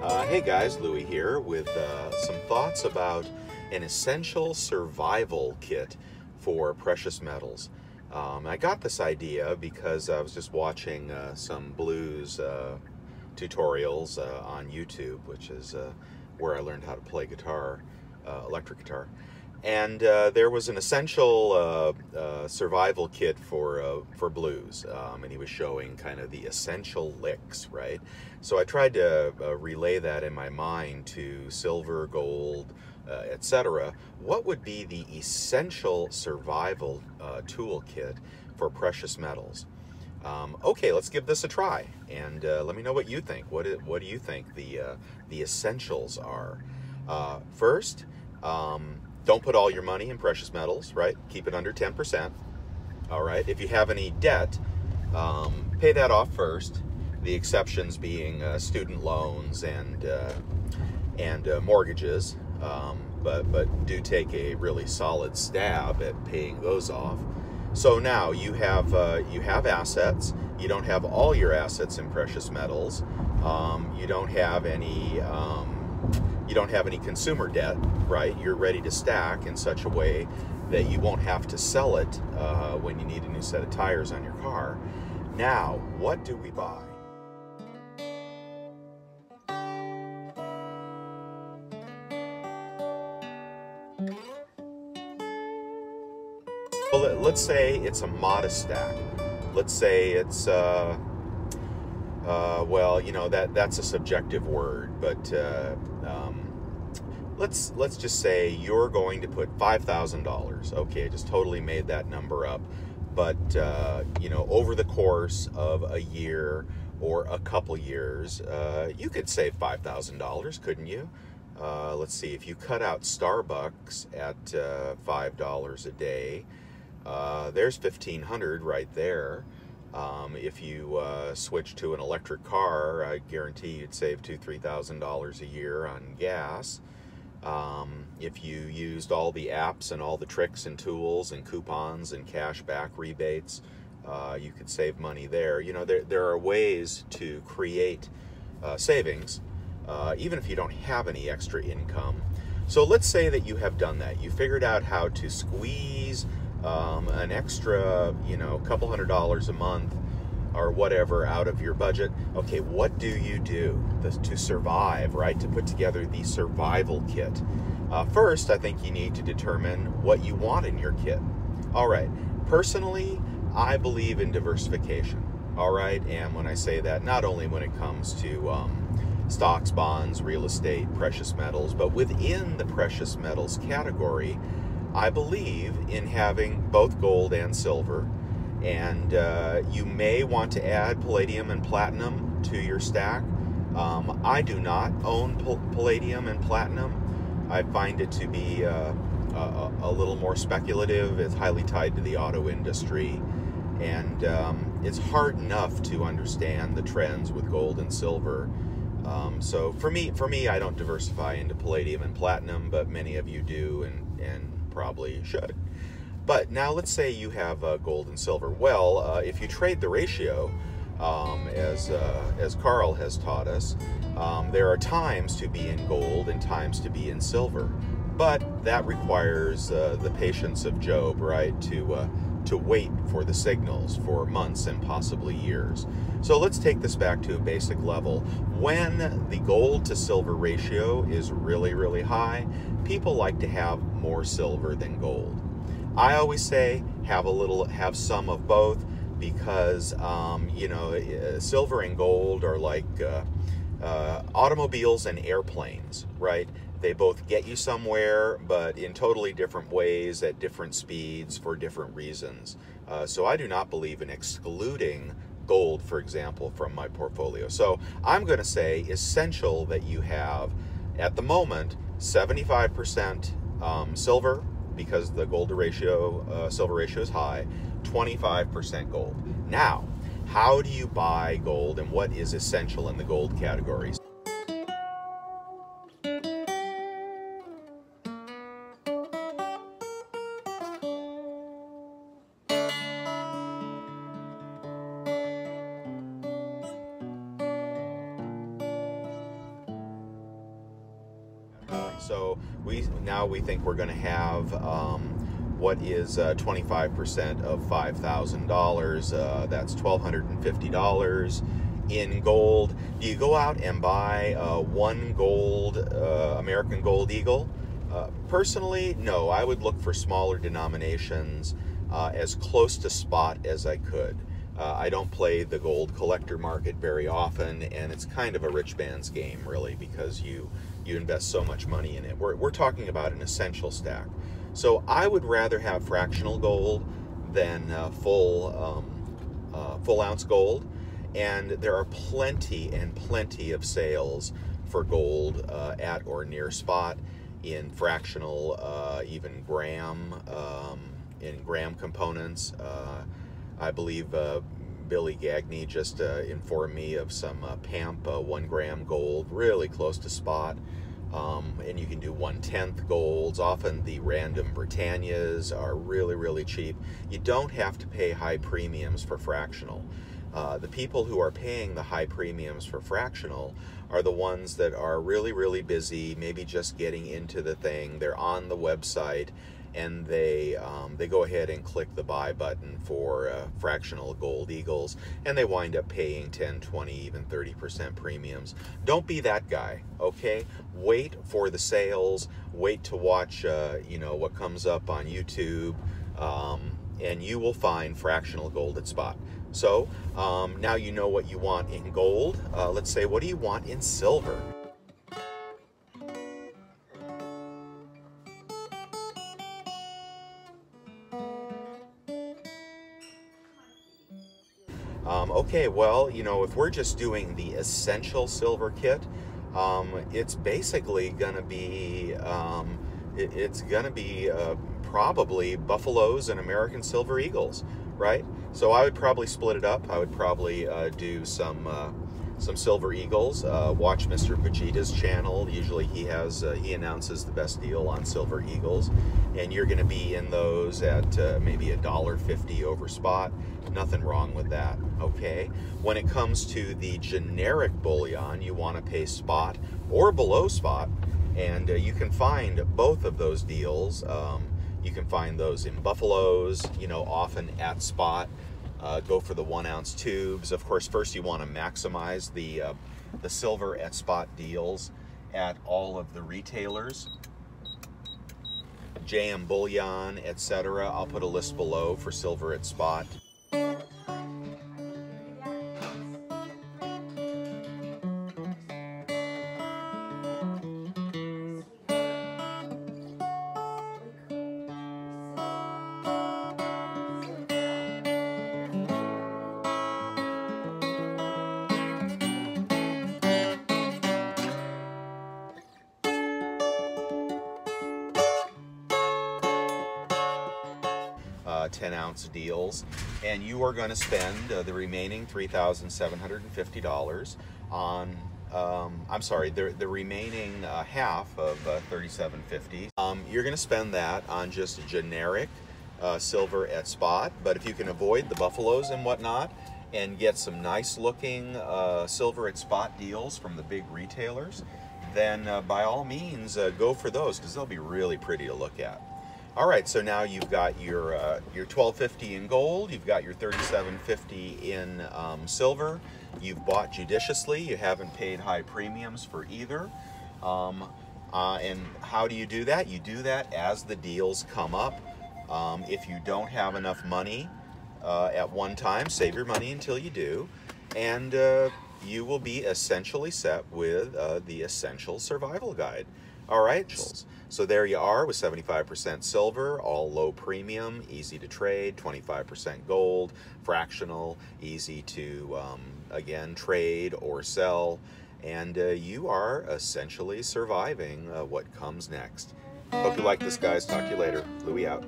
Hey guys, Louie here with some thoughts about an essential survival kit for precious metals. I got this idea because I was just watching some blues tutorials on YouTube, which is where I learned how to play guitar, electric guitar. And there was an essential survival kit for blues, and he was showing kind of the essential licks, right? So I tried to relay that in my mind to silver, gold, etc. What would be the essential survival toolkit for precious metals? Okay, let's give this a try, and let me know what you think. What do you think the essentials are? First. Don't put all your money in precious metals, right? Keep it under 10%. All right. If you have any debt, pay that off first. The exceptions being student loans and mortgages. But do take a really solid stab at paying those off. So now you have assets. You don't have all your assets in precious metals. You don't have any. You don't have any consumer debt, right? You're ready to stack in such a way that you won't have to sell it when you need a new set of tires on your car. Now, what do we buy? Well, let's say it's a modest stack. Let's say it's well, you know, that's a subjective word, but let's just say you're going to put $5,000. Okay, I just totally made that number up, but you know, over the course of a year or a couple years, you could save $5,000, couldn't you? Let's see, if you cut out Starbucks at $5 a day, there's $1,500 right there. If you switch to an electric car, I guarantee you'd save $2,000–3,000 a year on gas. If you used all the apps and all the tricks and tools and coupons and cash back rebates, you could save money there. You know, there are ways to create savings, even if you don't have any extra income. So let's say that you have done that. You figured out how to squeeze an extra, you know, couple $100 a month or whatever out of your budget. Okay, what do you do to survive, right? To put together the survival kit. First, I think you need to determine what you want in your kit. All right, personally, I believe in diversification. All right, and when I say that, not only when it comes to stocks, bonds, real estate, precious metals, but within the precious metals category, I believe in having both gold and silver, and you may want to add palladium and platinum to your stack. I do not own palladium and platinum. I find it to be a little more speculative. It's highly tied to the auto industry, and it's hard enough to understand the trends with gold and silver. So for me, I don't diversify into palladium and platinum, but many of you do, and probably should. But now let's say you have gold and silver. Well, if you trade the ratio, as Carl has taught us, there are times to be in gold and times to be in silver. But that requires the patience of Job, right? To wait for the signals for months and possibly years. So let's take this back to a basic level. When the gold to silver ratio is really, really high, people like to have more silver than gold. I always say have some of both, because you know, silver and gold are like automobiles and airplanes, right? They both get you somewhere, but in totally different ways at different speeds for different reasons. So I do not believe in excluding gold, for example, from my portfolio. So I'm going to say essential that you have, at the moment, 75% silver, because the gold to ratio, silver ratio is high, 25% gold. Now, how do you buy gold, and what is essential in the gold categories? So we think we're going to have what is 25% of $5,000. That's $1,250 in gold. Do you go out and buy one gold American Gold Eagle? Personally, no. I would look for smaller denominations as close to spot as I could. I don't play the gold collector market very often, and it's kind of a rich man's game, really, because you invest so much money in it. We're talking about an essential stack. So I would rather have fractional gold than full ounce gold, and there are plenty and plenty of sales for gold at or near spot in fractional, even gram, in gram components. I believe Billy Gagney just informed me of some PAMP 1 gram gold, really close to spot. And you can do 1/10 golds. Often the random Britannias are really, really cheap. You don't have to pay high premiums for fractional. The people who are paying the high premiums for fractional are the ones that are really, really busy, maybe just getting into the thing. They're on the website, and they go ahead and click the buy button for fractional gold eagles, and they wind up paying 10, 20, even 30% premiums. Don't be that guy, okay? Wait for the sales. Wait to watch what comes up on YouTube, and you will find fractional gold at spot. So now you know what you want in gold. Let's say, what do you want in silver? Okay, well, if we're just doing the essential silver kit, it's basically going to be, probably buffaloes and American silver eagles, right? So I would probably split it up. I would probably do some silver eagles. Watch Mr. Vegeta's channel. Usually he announces the best deal on silver eagles, and you're going to be in those at maybe $1.50 over spot. Nothing wrong with that, okay? When it comes to the generic bullion, you want to pay spot or below spot, and you can find both of those deals. You can find those in buffaloes, often at spot. Go for the 1 ounce tubes. Of course, first you want to maximize the silver at spot deals at all of the retailers. JM Bullion, etc. I'll put a list below for silver at spot. $10-ounce deals, and you are going to spend the remaining $3,750 on the remaining half of $3,750. You're going to spend that on just generic silver at spot, but if you can avoid the buffaloes and whatnot and get some nice looking silver at spot deals from the big retailers, then by all means go for those, because they'll be really pretty to look at. All right, so now you've got your $1,250 in gold, you've got your $3,750 in silver. You've bought judiciously, you haven't paid high premiums for either. And how do you do that? You do that as the deals come up. If you don't have enough money at one time, save your money until you do, and you will be essentially set with the Essential Survival Guide. All right, so there you are with 75% silver, all low premium, easy to trade, 25% gold, fractional, easy to, again, trade or sell, and you are essentially surviving what comes next. Hope you like this, guys. Talk to you later. Louie out.